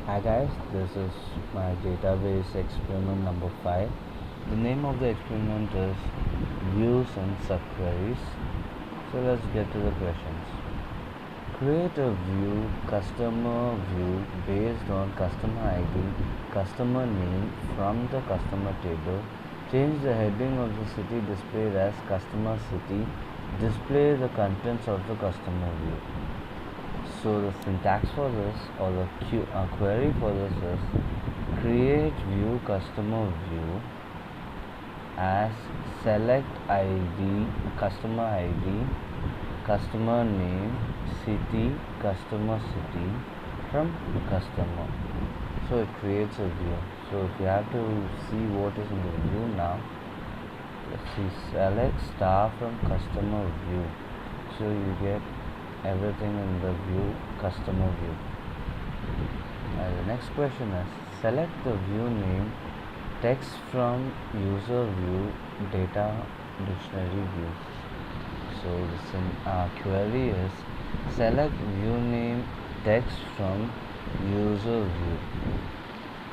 Hi guys, this is my database experiment number 5. The name of the experiment is views and subqueries. So let's get to the questions. Create a view, customer view based on customer ID, customer name from the customer table. Change the heading of the city displayed as customer city. Display the contents of the customer view. So the syntax for this or the query for this is create view customer view as select ID, customer name, city, customer city from customer. So it creates a view. So if you have to see what is in the view now, let's see, select star from customer view. So you get everything in the view, customer view. And the next question is select the view name, text from user view, data dictionary view. So the query is select view name, text from user view,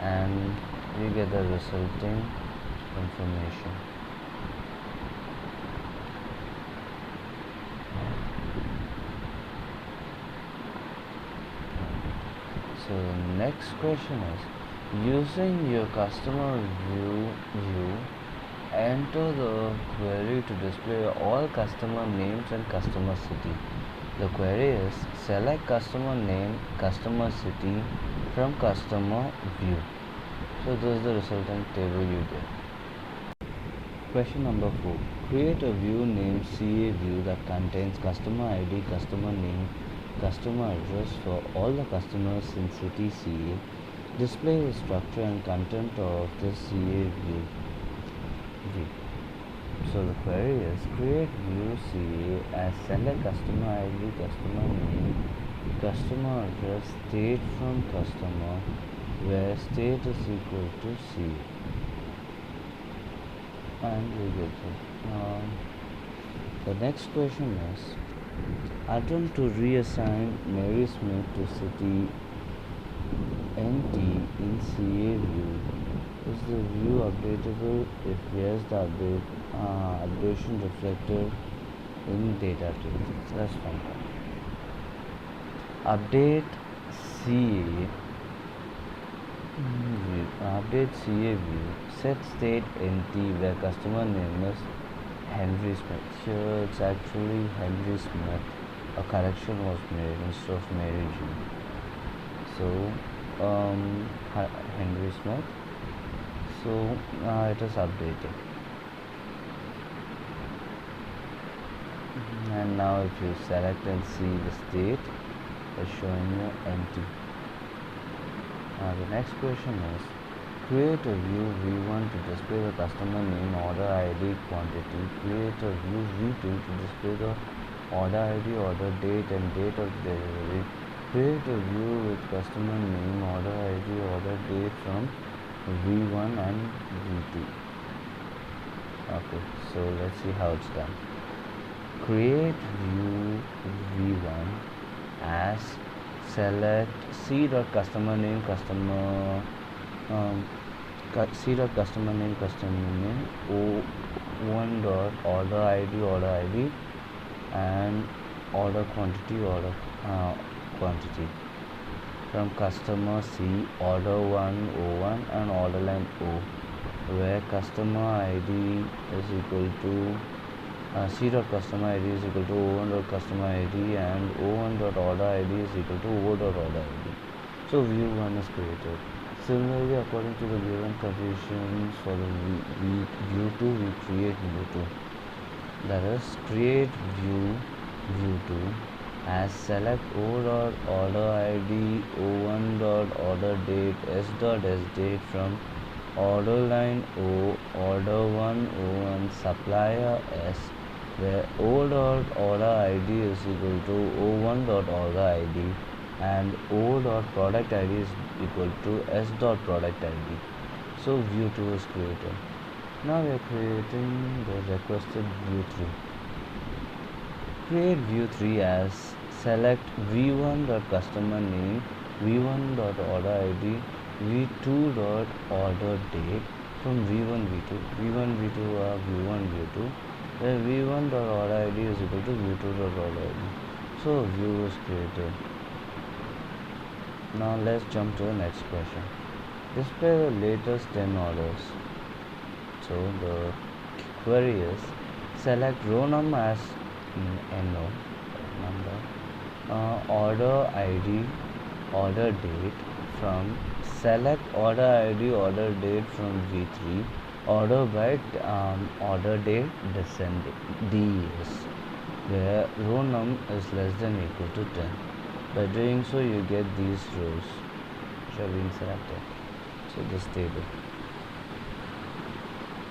and we get the resulting information. So the next question is using your customer view, enter the query to display all customer names and customer city. The query is select customer name, customer city from customer view. So this is the resultant table you get. Question number 4. Create a view named CA view that contains customer ID, customer name, customer address for all the customers in city CA. Display the structure and content of the CA view. So the query is create view CA as select customer ID, customer name, customer address, state from customer, where state is equal to CA. And we get it. The next question is attempt to reassign Mary Smith to city NT in CA view. Is the view updatable? If yes, the updation reflected in data table. Let's find out. Update CA view. Update CA view. Set state NT where customer name is Henry Smith. Here it's actually Henry Smith. A correction was made instead of Mary Jane. So Henry Smith. So it is updated. And now if you select and see the state, it's showing you empty. The next question is create a view V1 to display the customer name, order ID, quantity. Create a view V2 to display the order ID, order date and date of delivery. Create a view with customer name, order ID, order date from V1 and V2. Okay, so let's see how it's done. Create view V1 as select c.customer name, customer c.customer name, O1 dot order ID and order quantity, quantity from customer C, order 1 O1 and order line O, where customer ID is equal to c.customer ID is equal to O1.customer ID and O1.order ID is equal to O.order ID. So view 1 is created. Similarly, according to the given conditions for the view 2, we create view 2. That is, create view 2 as select O.order ID, O1.order date, S.sDate from order line O, order 1 O1, supplier S, where O.order ID is equal to O1.order ID and O.product ID is equal to S.product ID. So view 2 is created. Now we are creating the requested view 3. Create view 3 as select v1.customer name, v1 dot order id v2 dot order date from v1 v2 v1 v2 are v1 v2, where v1 dot order id is equal to v2 dot order id. So view is created. Now let's jump to the next question. Display the latest 10 orders. So the query is select row number as NO number, order ID, order date from select order ID, order date from V3, order by order date descending DES, where row num is less than or equal to 10. By doing so, you get these rows which are being selected. So this table.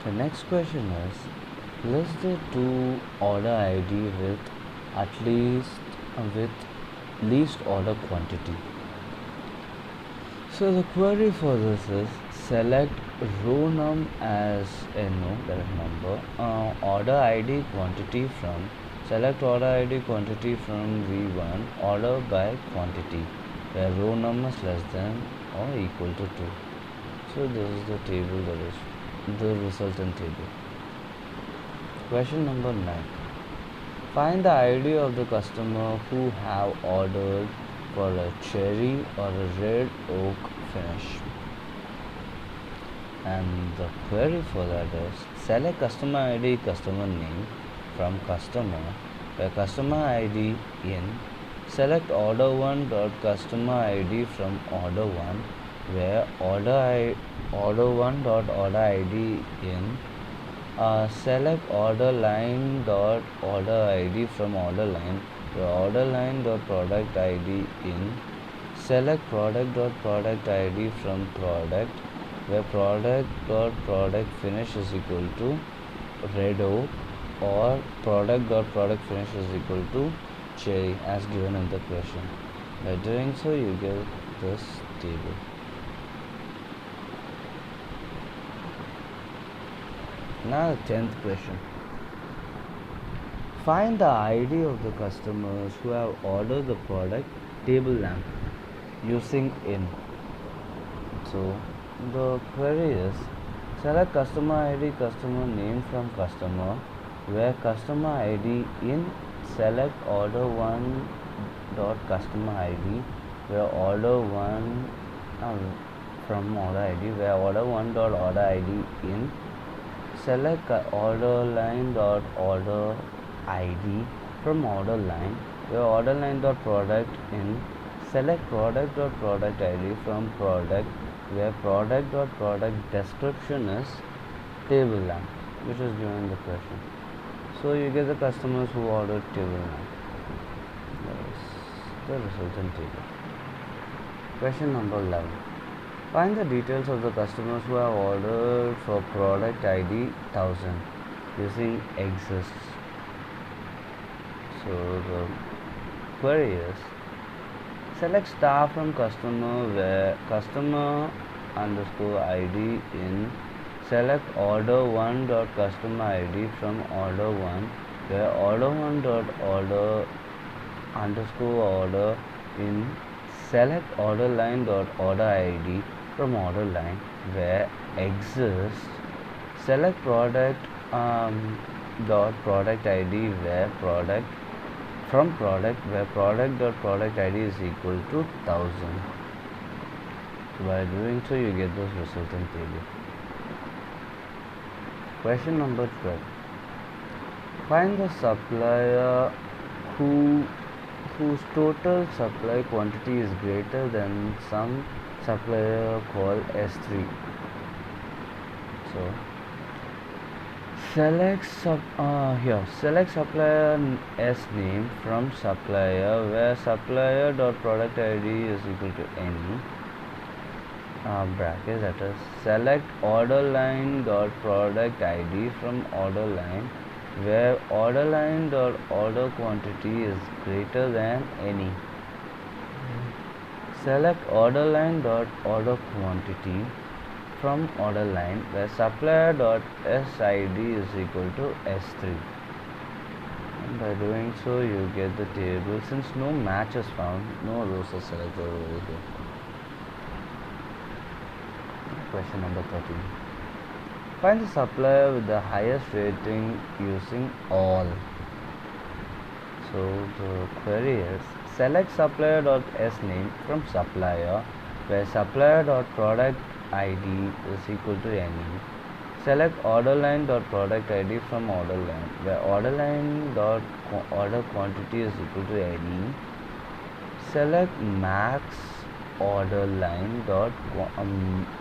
The next question is list the two order ID with at least order quantity. So the query for this is select row num as NO, that is number, order ID quantity from select order ID quantity from V1, order by quantity, where row number is less than or equal to 2. So this is the table, that is the resultant table. Question number 9. Find the ID of the customer who have ordered for a cherry or a red oak finish. And the query for that is select customer ID, customer name from customer, where customer ID in select order 1 dot customer ID from order 1, where order 1 dot order ID in select order line dot order ID from order line, where order line dot product ID in select product dot product ID from product, where product dot product finish is equal to red oak, or product dot product finish is equal to cherry as given in the question. By doing so, you get this table. Now the 10th question. Find the ID of the customers who have ordered the product table lamp using in. So the query is select customer ID, customer name from customer, where customer ID in select order 1 dot customer ID, where order 1 from order ID, where order 1 dot order ID in select order line dot order ID from order line, where order line dot product in select product dot product ID from product, where product dot product description is table lamp, which is given in the question. So you get the customers who ordered table lamp. That is the resultant table. Question number 11. Find the details of the customers who have ordered for product ID 1000 using exists. So the query is select star from customer, where customer underscore ID in select order 1 dot customer ID from order 1, where order 1 dot order underscore order in select order line dot order ID from order line, where exists select product dot product ID, where product from product, where product dot product ID is equal to 1000. By doing so, you get those resultant table. Question number 12. Find the supplier whose total supply quantity is greater than some supplier called S3. So select supplier S name from supplier, where supplier dot product ID is equal to any bracket, that is select order line dot product ID from order line, where order line dot order quantity is greater than any. Select order line dot order quantity from order line, where supplier dot SID is equal to S3. By doing so, you get the table. Since no match is found, no rows are selected over here. Question number 13. Find the supplier with the highest rating using all. So the query is select supplier.sname from supplier where supplier.product id is equal to any. Select orderline.product id from orderline where orderline.order quantity is equal to any. Select max orderline dot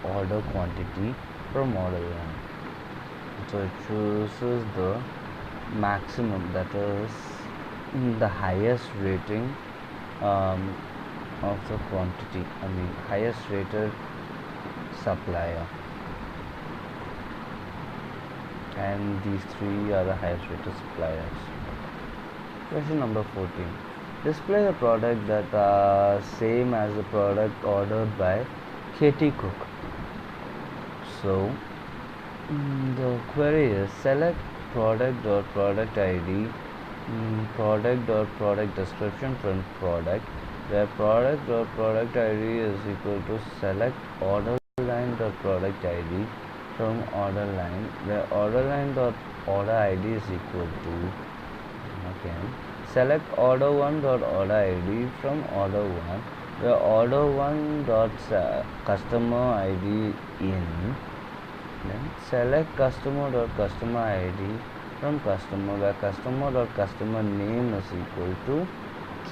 order quantity from orderline. So it chooses the maximum, that is the highest rating of the quantity, highest rated supplier, and these three are the highest rated suppliers. Question number 14. Display the product that are same as the product ordered by Katie Cook. So the query is select product.product id product.product description from product where product.product id is equal to select orderline.product id from orderline where orderline.order id is equal to again select order1.order id from order1 where order1.customer id in. Then select customer.customer id from customer where customer.customer name is equal to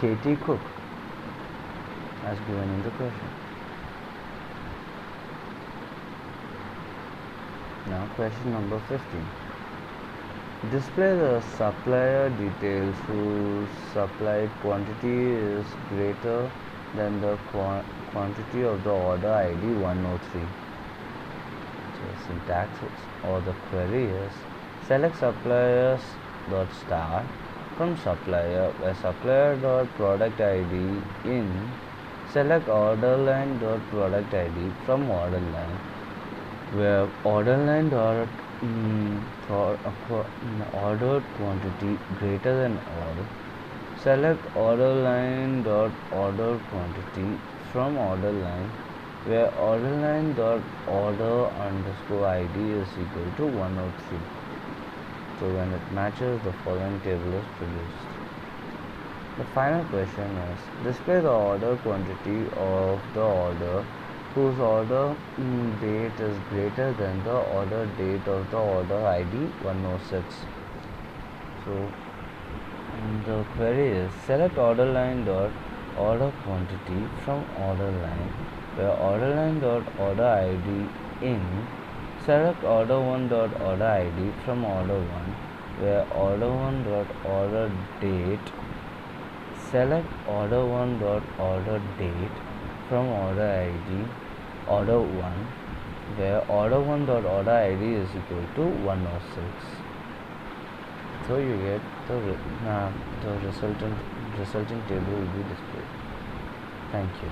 Katie Cook as given in the question. Now question number 15. Display the supplier details whose supplied quantity is greater than the quantity of the order id 103. Syntax or the query is select suppliers dot star from supplier where supplier dot product id in. Select orderline dot product id from orderline where orderline dot ordered quantity greater than all. Select orderline dot ordered quantity from orderline where orderline.order underscore id is equal to 103. So when it matches, the following table is produced. The final question is display the order quantity of the order whose order date is greater than the order date of the order id 106. So the query is select orderline.order quantity from orderline where orderline.order id in. Select order1.order id from order1 where order1.order date. Select order1.order date from order id order1 where order1.order id is equal to 106. So you get the resulting table will be displayed. Thank you.